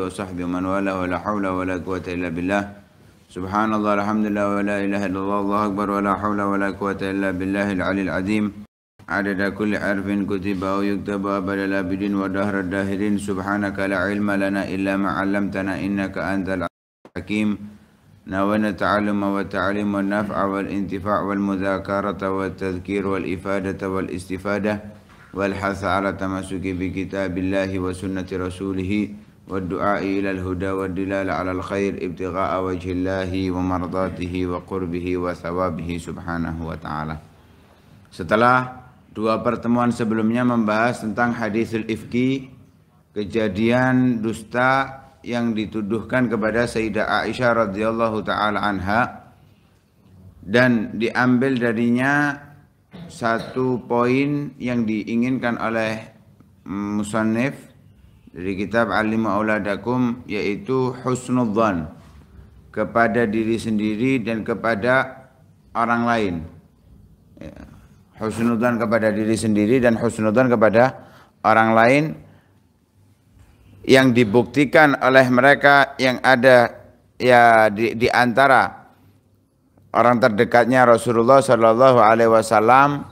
وصحبه ومن والاه ولا حول ولا قوة إلا بالله. سبحان الله الحمد لله ولا إله إلا الله الله أكبر ولا حول ولا قوة إلا بالله العلي العظيم. عدد كل حرف كتب أو يكتب أبد الآبدين ودهر الداهرين. سبحانك لا علم لنا إلا ما علمتنا إنك أنت الحكيم. ناولنا التعلم والتعليم والنفع والانتفاع والمذاكرة والتذكير والإفادة والاستفادة والحث على التمسك بكتاب الله وسنة رسوله والدعاء إلى الهدى والدلالة على الخير ابتغاء وجه الله ومرضاته وقربه وثوابه سبحانه وتعالى. Setelah dua pertemuan sebelumnya membahas tentang hadisul ifki, kejadian dusta yang dituduhkan kepada Sayyidah Aisyah radhiyallahu taala anha, dan diambil darinya satu poin yang diinginkan oleh musannif dari kitab Alimu Auladakum, yaitu husnudzan kepada diri sendiri dan kepada orang lain. Husnudzan kepada diri sendiri dan husnudzan kepada orang lain yang dibuktikan oleh mereka yang ada ya di antara orang terdekatnya Rasulullah Shallallahu Alaihi Wasallam,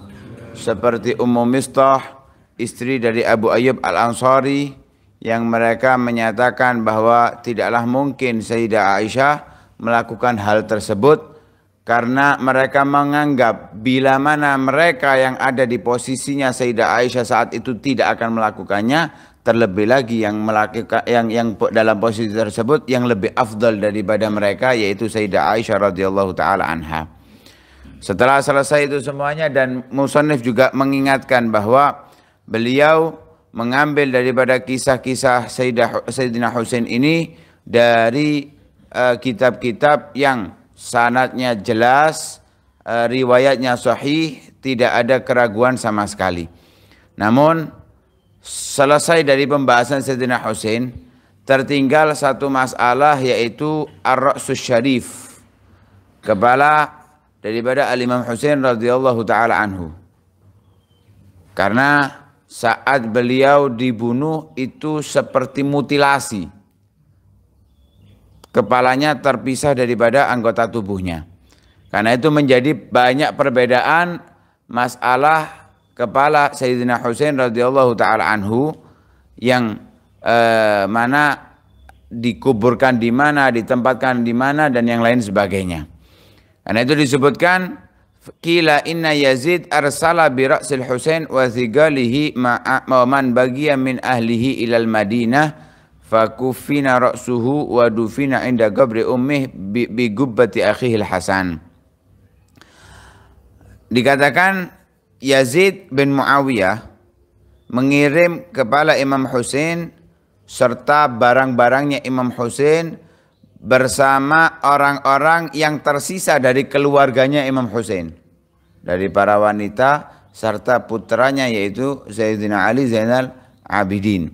seperti Ummu Mistah, istri dari Abu Ayyub Al-Ansari, yang mereka menyatakan bahwa tidaklah mungkin Sayyidah Aisyah melakukan hal tersebut karena mereka menganggap bila mana mereka yang ada di posisinya Sayyidah Aisyah saat itu tidak akan melakukannya, terlebih lagi yang melakukan yang dalam posisi tersebut yang lebih afdal daripada mereka, yaitu Sayyidah Aisyah radhiyallahu taala anha. Setelah selesai itu semuanya, dan musannif juga mengingatkan bahwa beliau mengambil daripada kisah-kisah Sayyidina Husain ini dari kitab-kitab yang sanadnya jelas, riwayatnya sahih, tidak ada keraguan sama sekali. Namun selesai dari pembahasan Sayyidina Husain, tertinggal satu masalah, yaitu Ar-Ra'sus Syarif, kepala daripada Al-Imam Husain radhiyallahu taala anhu. Karena saat beliau dibunuh itu seperti mutilasi, kepalanya terpisah daripada anggota tubuhnya. Karena itu menjadi banyak perbedaan masalah kepala Sayyidina Husain radhiyallahu taala anhu, yang mana dikuburkan di mana, ditempatkan di mana, dan yang lain sebagainya. Karena itu disebutkan qila inna Yazid arsala bi ra'sil Husain wa thigalihi man bagiya min ahlihi ilal Madinah fakufina ra'suhu wa dufina inda qabri ummih bi gubbati akhihi Hasan. Dikatakan Yazid bin Muawiyah mengirim kepala Imam Husain serta barang-barangnya Imam Husain bersama orang-orang yang tersisa dari keluarganya Imam Husain, dari para wanita serta putranya, yaitu Sayyidina Ali Zainal Abidin.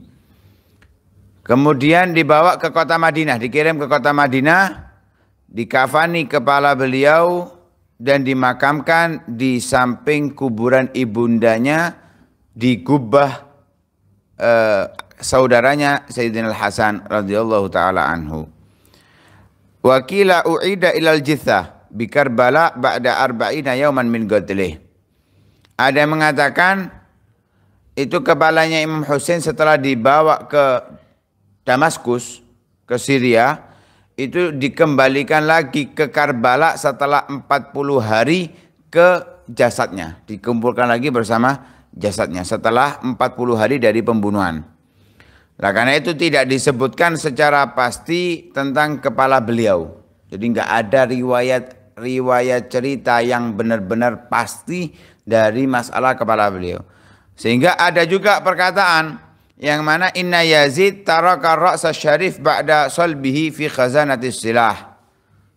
Kemudian dibawa ke kota Madinah, dikirim ke kota Madinah, dikafani kepala beliau dan dimakamkan di samping kuburan ibundanya di gubbah saudaranya Sayyidina Al-Hasan radhiyallahu taala anhu. Wa qila u'ida ilal jithah bi Karbala ba'da arba'ina yawman min qatlih. Ada yang mengatakan itu kepalanya Imam Husain setelah dibawa ke Damaskus, ke Syria, itu dikembalikan lagi ke Karbala setelah 40 hari ke jasadnya, dikumpulkan lagi bersama jasadnya setelah 40 hari dari pembunuhan. Nah, karena itu tidak disebutkan secara pasti tentang kepala beliau. Jadi nggak ada riwayat cerita yang benar-benar pasti dari masalah kepala beliau. Sehingga ada juga perkataan yang mana inna Yazid taraka ra'sa syarif ba'da salbihi fi khazanatis silah.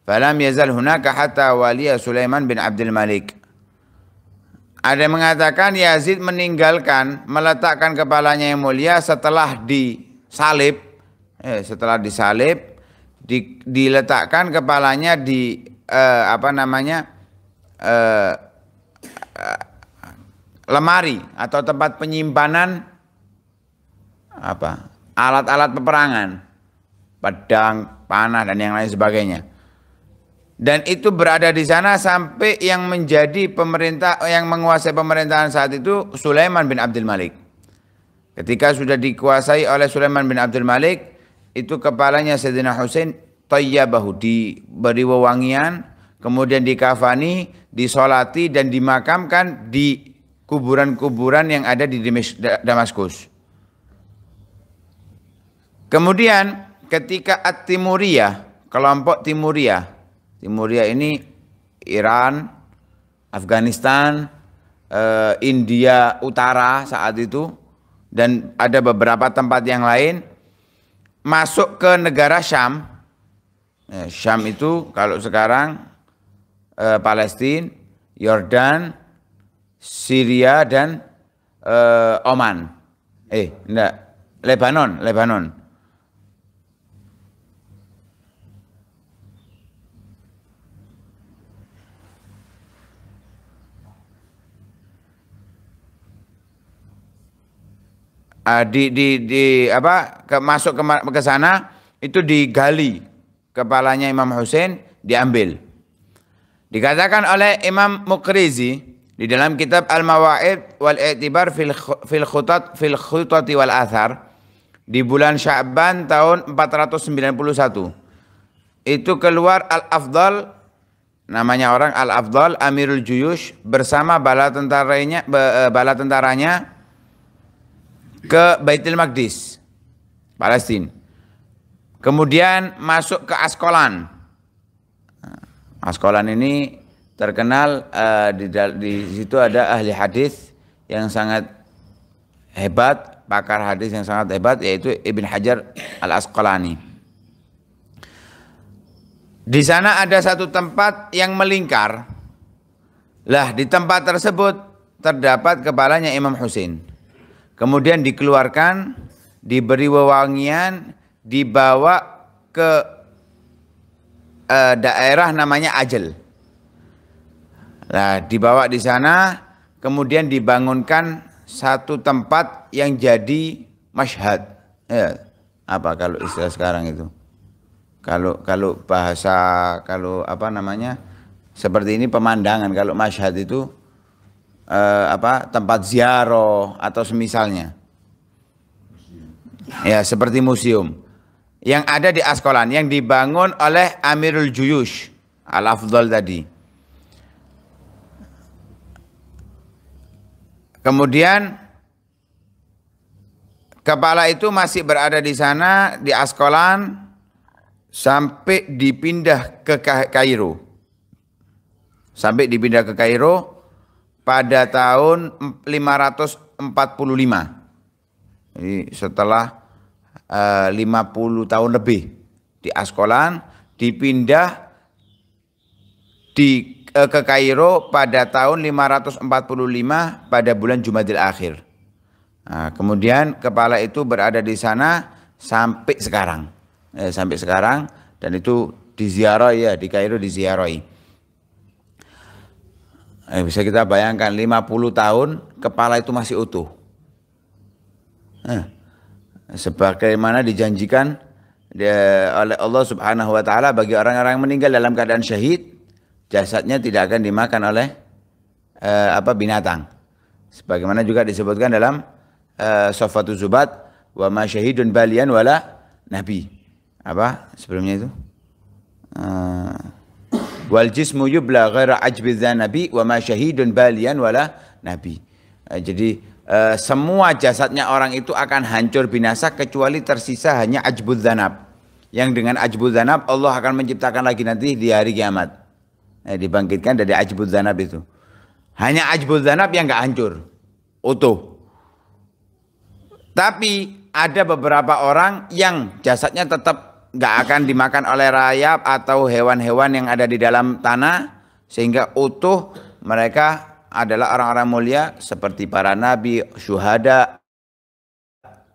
Falam yazal hunaka hatta waliya Sulaiman bin Abdul Malik. Ada yang mengatakan Yazid meninggalkan, meletakkan kepalanya yang mulia setelah disalib, diletakkan kepalanya di lemari atau tempat penyimpanan alat-alat peperangan. pedang, panah dan yang lain sebagainya. Dan itu berada di sana sampai yang menjadi pemerintah, yang menguasai pemerintahan saat itu Sulaiman bin Abdul Malik. Ketika sudah dikuasai oleh Sulaiman bin Abdul Malik, itu kepalanya Sayyidina Husain tayyabahu, diberi wewangian, kemudian dikafani, disolati dan dimakamkan di kuburan-kuburan yang ada di Damaskus. Kemudian ketika At-Timuriyah, kelompok Timuriyah ini Iran, Afghanistan, India Utara saat itu, dan ada beberapa tempat yang lain, masuk ke negara Syam. Syam itu kalau sekarang Palestina, Yordan, Syria dan Oman. Lebanon. Masuk ke sana itu digali kepalanya Imam Husain, diambil. Dikatakan oleh Imam Muqrizi di dalam kitab Al-Mawa'id wal I'tibar fil Khutati wal Athar di bulan Sya'ban tahun 491. Itu keluar Al-Afdal, namanya orang Al-Afdal Amirul Juyush bersama bala tentaranya ke Baitul Maqdis, Palestina. Kemudian masuk ke Askolan. Askolan ini terkenal, di situ ada ahli hadis yang sangat hebat, pakar hadis yang sangat hebat, yaitu Ibn Hajar Al-Asqalani. Di sana ada satu tempat yang melingkar. Lah, di tempat tersebut terdapat kepalanya Imam Husain. Kemudian dikeluarkan, diberi wewangian, dibawa ke daerah namanya Ajel. Nah, dibawa di sana, kemudian dibangunkan satu tempat yang jadi masyhad. Ya, apa kalau istilah sekarang itu? Kalau bahasa, seperti ini pemandangan. Kalau masyhad itu tempat ziarah atau semisalnya. Ya, seperti museum yang ada di Askolan, yang dibangun oleh Amirul Juyush Al-Afdal tadi. Kemudian kepala itu masih berada di sana, di Askolan, sampai dipindah ke Kairo. Sampai dipindah ke Kairo pada tahun 545. Jadi setelah 50 tahun lebih di Askolan, dipindah ke Kairo pada tahun 545 pada bulan Jumadil Akhir. Nah, kemudian kepala itu berada di sana sampai sekarang. Dan itu diziarahi, ya, di Kairo diziarahi. Bisa kita bayangkan 50 tahun kepala itu masih utuh. Sebagaimana dijanjikan oleh Allah Subhanahu wa taala bagi orang-orang yang meninggal dalam keadaan syahid, jasadnya tidak akan dimakan oleh binatang. Sebagaimana juga disebutkan dalam Saffatul Zubat, wa ma syahidun balian wala nabi. Sebelumnya itu? Wal jismu yubla ghaira ajbiz nabi wa ma syahidun balian wala nabi. Jadi semua jasadnya orang itu akan hancur binasa kecuali tersisa hanya ajbuz zanab. Yang dengan ajbuz zanab Allah akan menciptakan lagi nanti di hari kiamat. Dibangkitkan dari ajbuz zanab itu. Hanya ajbuz zanab yang enggak hancur, utuh. Tapi ada beberapa orang yang jasadnya tetap nggak akan dimakan oleh rayap atau hewan-hewan yang ada di dalam tanah, sehingga utuh. Mereka adalah orang-orang mulia seperti para nabi, syuhada,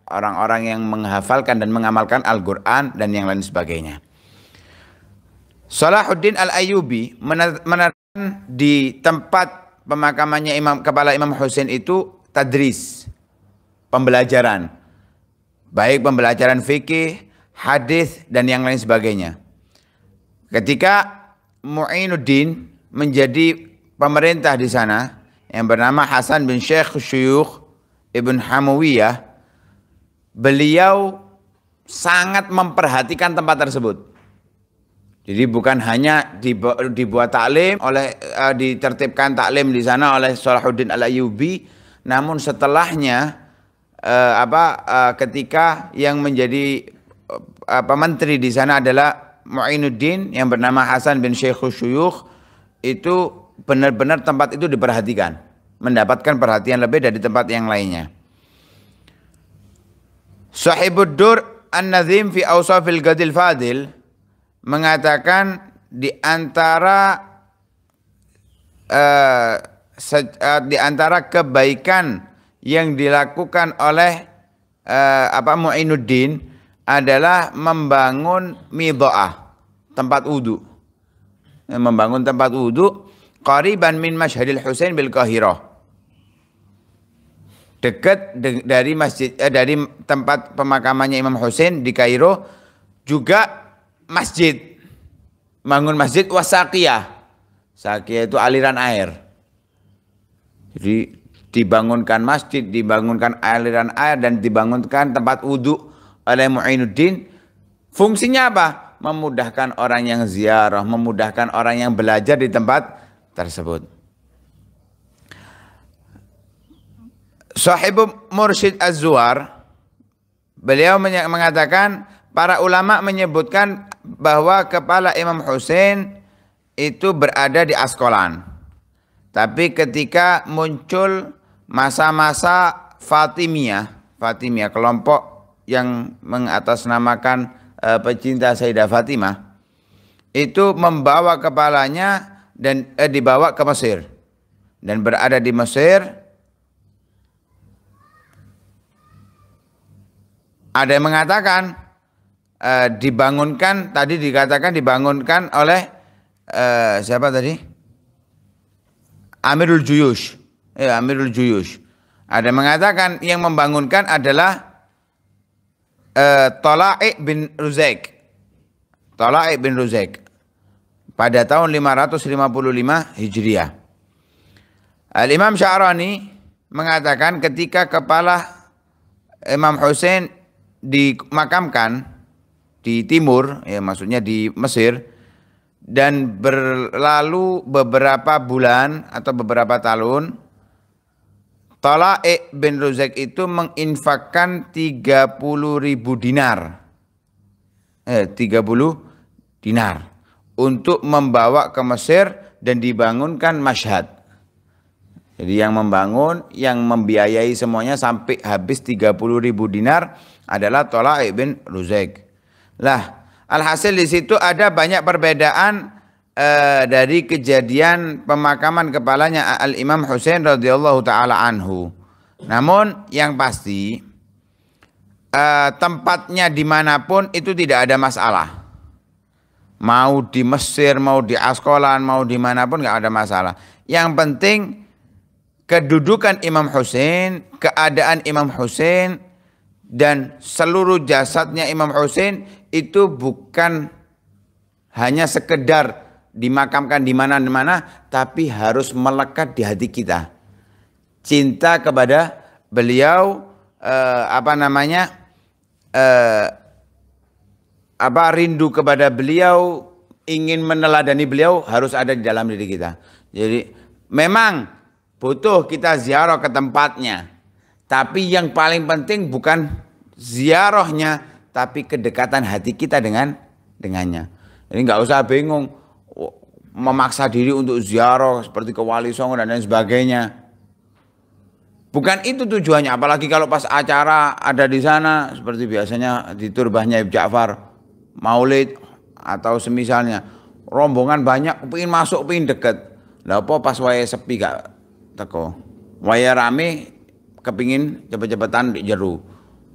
orang-orang yang menghafalkan dan mengamalkan Al-Quran dan yang lain sebagainya. Salahuddin Al-Ayyubi menerangkan di tempat pemakamannya kepala Imam Husain itu tadris, pembelajaran, baik pembelajaran fikih, hadis dan yang lain sebagainya. Ketika Mu'inuddin menjadi pemerintah di sana yang bernama Hasan bin Syekh Syuyukh Ibn Hamawiyah, beliau sangat memperhatikan tempat tersebut. Jadi bukan hanya dibuat taklim ditertibkan taklim di sana oleh Salahuddin Al-Ayyubi, namun setelahnya ketika yang menjadi menteri di sana adalah Mu'inuddin yang bernama Hasan bin Syekh Syuyukh, itu benar-benar tempat itu diperhatikan, mendapatkan perhatian lebih dari tempat yang lainnya. Sahibud Dur An-Nazim fi Awsafil Ghadil Fadil mengatakan di antara kebaikan yang dilakukan oleh Mu'inuddin adalah membangun midha'ah, tempat wudu. Membangun tempat wudu qariban min Mashhadil Husain bil Qahirah. Dekat dari dari tempat pemakamannya Imam Husain di Kairo, juga masjid, bangun masjid wasaqiyah. Saqiyah itu aliran air. Jadi dibangunkan masjid, dibangunkan aliran air, dan dibangunkan tempat wudhu oleh Mu'inuddin. Fungsinya apa? Memudahkan orang yang ziarah, memudahkan orang yang belajar di tempat tersebut. Sahibu Mursyid Az-Zuhar, beliau mengatakan para ulama menyebutkan bahwa kepala Imam Husain itu berada di Askolan. Tapi ketika muncul masa-masa Fatimiyah, kelompok yang mengatasnamakan pecinta Sayyidah Fatimah, itu membawa kepalanya dan dibawa ke Mesir dan berada di Mesir. Ada yang mengatakan dibangunkan oleh siapa tadi? Amirul Juyush. Amirul Juyush. Ada yang mengatakan yang membangunkan adalah Tala'i bin Ruzaik. Tala'i bin Ruzaik pada tahun 555 Hijriah. Al-Imam Sya'rani mengatakan ketika kepala Imam Husain dimakamkan di timur, ya maksudnya di Mesir, dan berlalu beberapa bulan atau beberapa tahun, Tala'i bin Ruzaik itu menginfakkan 30.000 dinar. 30 dinar untuk membawa ke Mesir dan dibangunkan Mashhad. Jadi yang membangun, yang membiayai semuanya sampai habis 30.000 dinar adalah Tala'i bin Ruzaik. Lah, alhasil di situ ada banyak perbedaan dari kejadian pemakaman kepalanya Al-Imam Husain radhiyallahu taala anhu. Namun yang pasti tempatnya dimanapun itu tidak ada masalah. Mau di Mesir, mau di Askolan, mau dimanapun nggak ada masalah. Yang penting kedudukan Imam Husain, keadaan Imam Husain, dan seluruh jasadnya Imam Husain itu bukan hanya sekedar dimakamkan di mana-mana, tapi harus melekat di hati kita. Cinta kepada beliau, rindu kepada beliau, ingin meneladani beliau harus ada di dalam diri kita. Jadi memang butuh kita ziarah ke tempatnya, tapi yang paling penting bukan ziarahnya, tapi kedekatan hati kita dengannya. Jadi nggak usah bingung memaksa diri untuk ziarah seperti ke Wali Songo dan lain sebagainya. Bukan itu tujuannya, apalagi kalau pas acara ada di sana seperti biasanya di turbahnya Ibnu Ja'far, Maulid atau semisalnya, rombongan banyak, pengen masuk, pengen deket. Lah apa pas waya sepi gak teko, waya rame kepingin cepet-cepetan di jeru.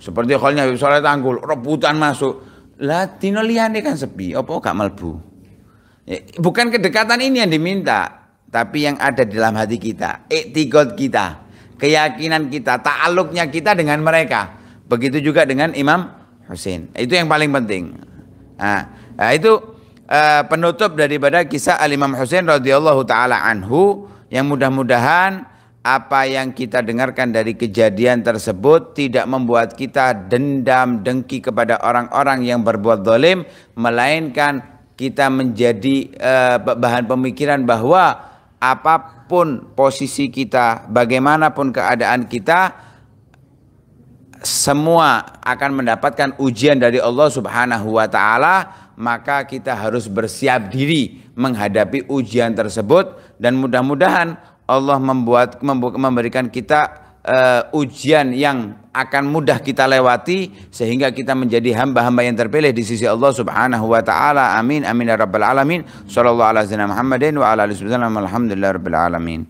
Seperti halnya Habib Soleh Tanggul, rebutan masuk. Lah dino liyane kan sepi, apa gak melbu. Bukan kedekatan ini yang diminta, tapi yang ada di dalam hati kita, iktikad kita, keyakinan kita, ta'alluqnya kita dengan mereka. Begitu juga dengan Imam Husain. Itu yang paling penting. Nah, itu penutup daripada kisah Al-Imam Husain radhiyallahu taala anhu, yang mudah-mudahan apa yang kita dengarkan dari kejadian tersebut tidak membuat kita dendam dengki kepada orang-orang yang berbuat zalim, melainkan kita menjadi bahan pemikiran bahwa apapun posisi kita, bagaimanapun keadaan kita, semua akan mendapatkan ujian dari Allah Subhanahu wa taala, maka kita harus bersiap diri menghadapi ujian tersebut, dan mudah-mudahan Allah memberikan kita ujian yang akan mudah kita lewati sehingga kita menjadi hamba-hamba yang terpilih di sisi Allah Subhanahu wa taala. Amin amin ya rabbal alamin. Shallallahu alaihi wasallam Muhammadin wa ala alihi wasallam. Alhamdulillah rabbil alamin.